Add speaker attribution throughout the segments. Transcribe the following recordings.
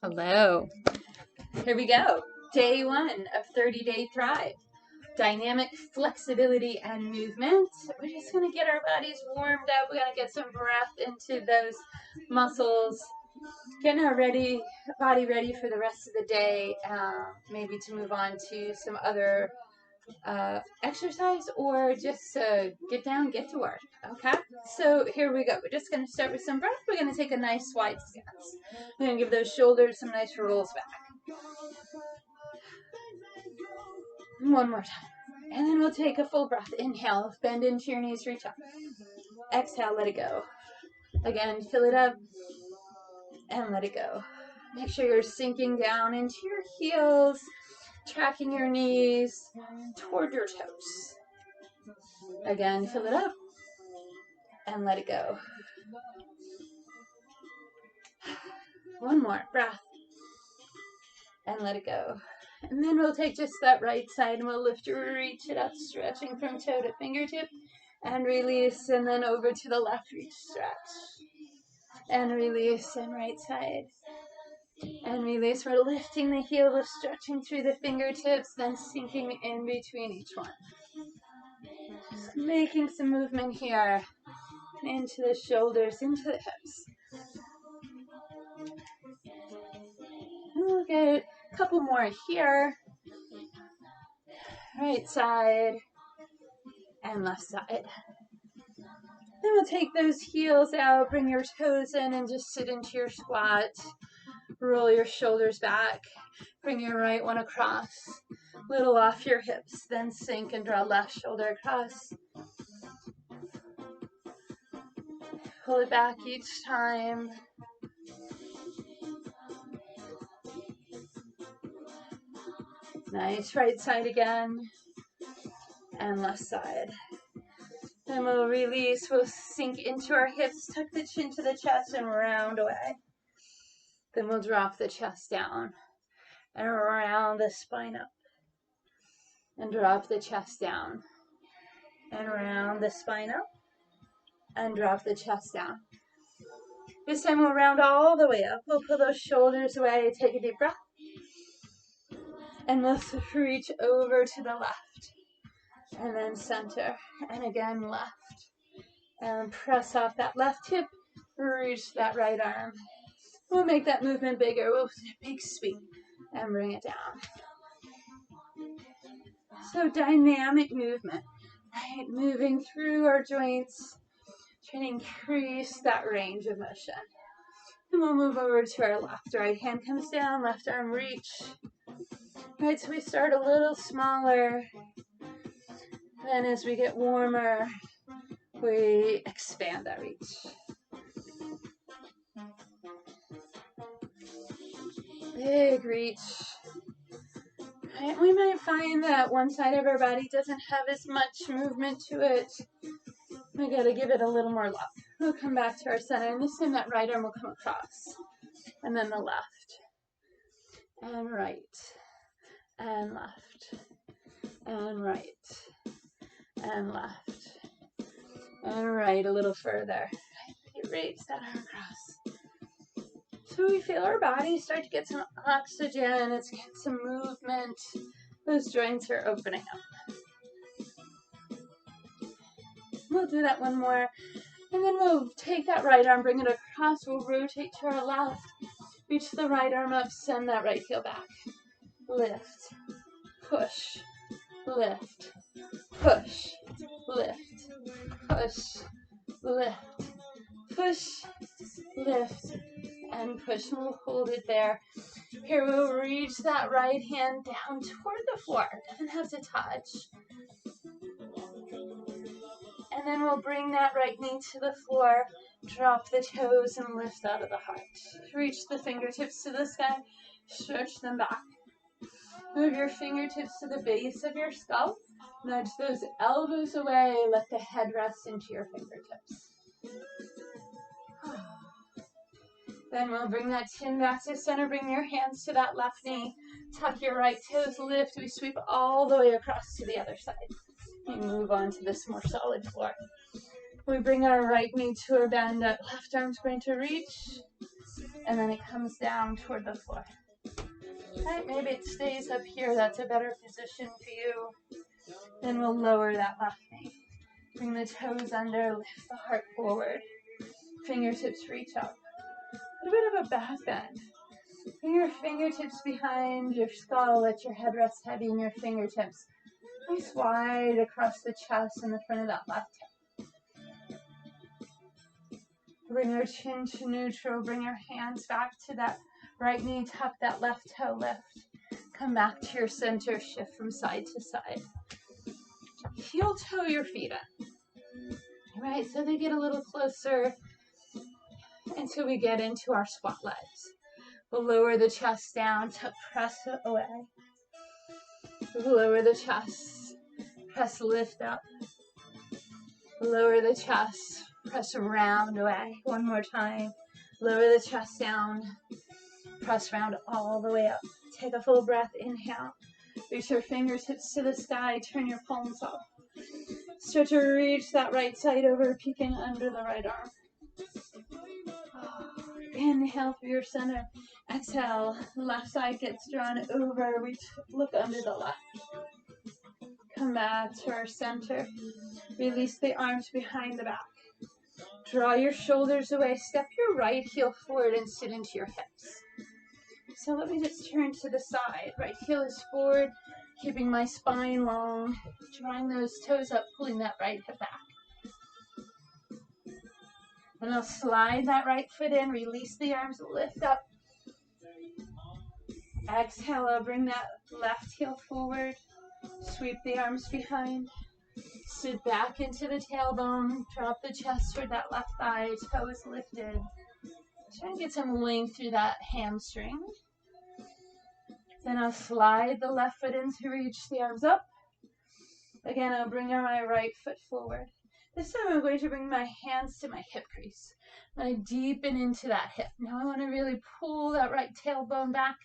Speaker 1: Hello. Here we go. Day 1 of 30-Day Thrive. Dynamic flexibility and movement. We're just going to get our bodies warmed up. We're going to get some breath into those muscles. Getting our body ready for the rest of the day. Maybe to move on to some other exercise or just get down, get to work. Okay, so here we go. We're just going to start with some breath. We're going to take a nice wide stance. We're going to give those shoulders some nice rolls back. One more time. And then we'll take a full breath. Inhale, bend into your knees, reach up. Exhale, let it go. Again, fill it up and let it go. Make sure you're sinking down into your heels, tracking your knees toward your toes. Again, fill it up and let it go. One more breath and let it go. And then we'll take just that right side and we'll reach it up, stretching from toe to fingertip and release, and then over to the left, reach, stretch and release, and right side and release. We're lifting the heel, we're stretching through the fingertips, then sinking in between each one. Just making some movement here into the shoulders, into the hips. And we'll get a couple more here. Right side and left side. Then we'll take those heels out, bring your toes in, and just sit into your squat. Roll your shoulders back. Bring your right one across. Little off your hips. Then sink and draw left shoulder across. Pull it back each time. Nice. Right side again. And left side. Then we'll release. We'll sink into our hips. Tuck the chin to the chest and round away. Then we'll drop the chest down and round the spine up. And drop the chest down and round the spine up and drop the chest down. This time we'll round all the way up. We'll pull those shoulders away. Take a deep breath. And let's reach over to the left. And then center. And again left. And press off that left hip. Reach that right arm. We'll make that movement bigger. We'll do a big sweep and bring it down. So dynamic movement. Right? Moving through our joints. Trying to increase that range of motion. And we'll move over to our left. Right hand comes down, left arm reach. Right, so we start a little smaller. Then as we get warmer, we expand that reach. Big reach. Right, we might find that one side of our body doesn't have as much movement to it. We gotta give it a little more love. We'll come back to our center, and this time that right arm will come across. And then the left. And right. And left. And right. And left. And right a little further. Raise that arm across. So we feel our body start to get some oxygen. It's getting some movement. Those joints are opening up. We'll do that one more. And then we'll take that right arm, bring it across. We'll rotate to our left. Reach the right arm up, send that right heel back. Lift, push, lift, push, lift, push, lift, push, lift, and push. And we'll hold it there. Here we'll reach that right hand down toward the floor. It doesn't have to touch. And then we'll bring that right knee to the floor, drop the toes, and lift out of the heart. Reach the fingertips to the sky, stretch them back. Move your fingertips to the base of your skull. Nudge those elbows away. Let the head rest into your fingertips. Then we'll bring that chin back to center. Bring your hands to that left knee. Tuck your right toes, lift. We sweep all the way across to the other side. We move on to this more solid floor. We bring our right knee to a bend up. Left arm's going to reach. and then it comes down toward the floor. Right, maybe it stays up here. That's a better position for you. Then we'll lower that left knee. Bring the toes under, lift the heart forward. Fingertips reach up. A bit of a back bend. Bring your fingertips behind your skull. Let your head rest heavy in your fingertips. Nice wide across the chest and the front of that left hip. Bring your chin to neutral. Bring your hands back to that right knee. Tuck that left toe, lift. Come back to your center. Shift from side to side. Heel toe your feet in. All right, so they get a little closer until we get into our squat legs. We'll lower the chest down to press it away. Lower the chest, press lift up. Lower the chest, press round away. One more time. Lower the chest down, press round all the way up. Take a full breath, inhale. Reach your fingertips to the sky, turn your palms up. Start to reach that right side over, peeking under the right arm. Inhale through your center. Exhale, left side gets drawn over. We look under the left. Come back to our center. Release the arms behind the back. Draw your shoulders away. Step your right heel forward and sit into your hips. So let me just turn to the side. Right heel is forward, keeping my spine long. Drawing those toes up, pulling that right hip back. And I'll slide that right foot in, release the arms, lift up. Exhale, I'll bring that left heel forward, sweep the arms behind, sit back into the tailbone, drop the chest toward that left thigh, toes lifted. Try and get some length through that hamstring. Then I'll slide the left foot in to reach the arms up. Again, I'll bring my right foot forward. This time I'm going to bring my hands to my hip crease. I'm going to deepen into that hip. Now I want to really pull that right tailbone back,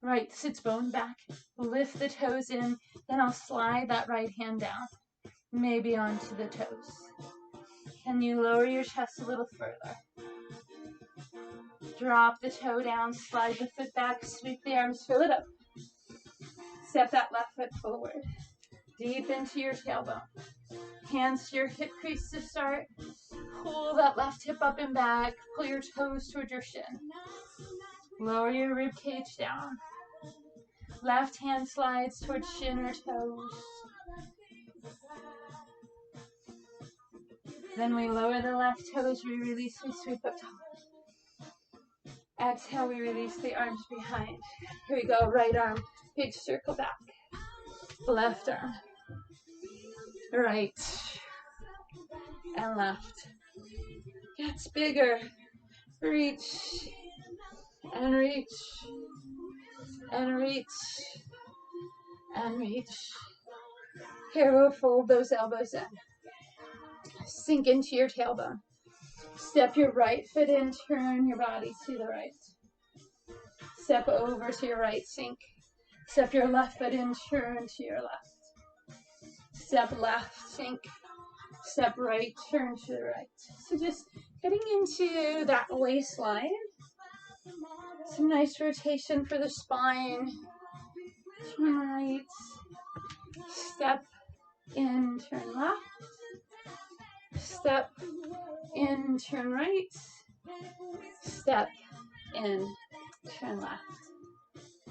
Speaker 1: right sits bone back, lift the toes in, then I'll slide that right hand down, maybe onto the toes. Can you lower your chest a little further? Drop the toe down, slide the foot back, sweep the arms, fill it up. Step that left foot forward. Deep into your tailbone. Hands to your hip crease to start. Pull that left hip up and back. Pull your toes toward your shin. Lower your rib cage down. Left hand slides towards shin or toes. Then we lower the left toes. We release. We sweep up top. Exhale. We release the arms behind. Here we go. Right arm. Big circle back. Left arm. Right and left. Gets bigger. Reach and reach and reach and reach. Here we'll fold those elbows in. Sink into your tailbone. Step your right foot in, turn your body to the right. Step over to your right, sink. Step your left foot in, turn to your left. Step left, sink. Step right, turn to the right. So just getting into that waistline. Some nice rotation for the spine. Turn right. Step in, turn left. Step in, turn right. Step in, turn left.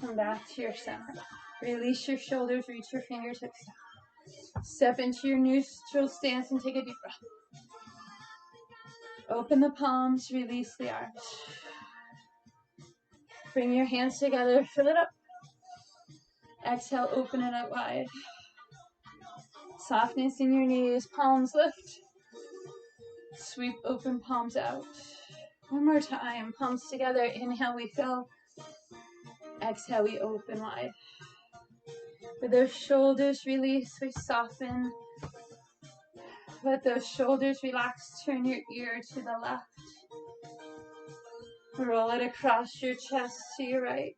Speaker 1: Come back to your center. Release your shoulders, reach your fingertips down. Step into your neutral stance and take a deep breath. Open the palms, release the arms. Bring your hands together, fill it up. Exhale, open it up wide. Softness in your knees, palms lift. Sweep open palms out. One more time, palms together. Inhale, we fill. Exhale, we open wide. With those shoulders release, we soften. Let those shoulders relax. Turn your ear to the left. Roll it across your chest to your right.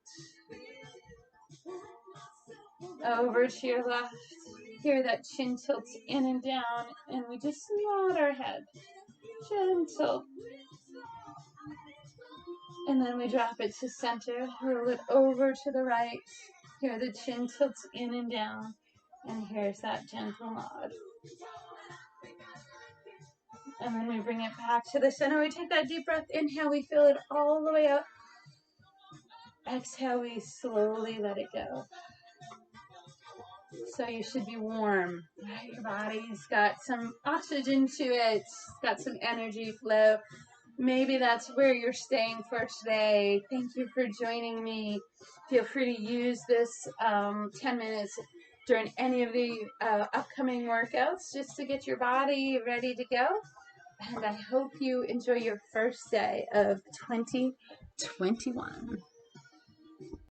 Speaker 1: Over to your left. Hear that chin tilts in and down, and we just nod our head. Gentle. And then we drop it to center, roll it over to the right. Here the chin tilts in and down. And here's that gentle nod. And then we bring it back to the center. We take that deep breath. Inhale, we feel it all the way up. Exhale, we slowly let it go. So you should be warm, right? Your body's got some oxygen to it, got some energy flow. Maybe that's where you're staying for today. Thank you for joining me. Feel free to use this 10 minutes during any of the upcoming workouts just to get your body ready to go. And I hope you enjoy your first day of 2021.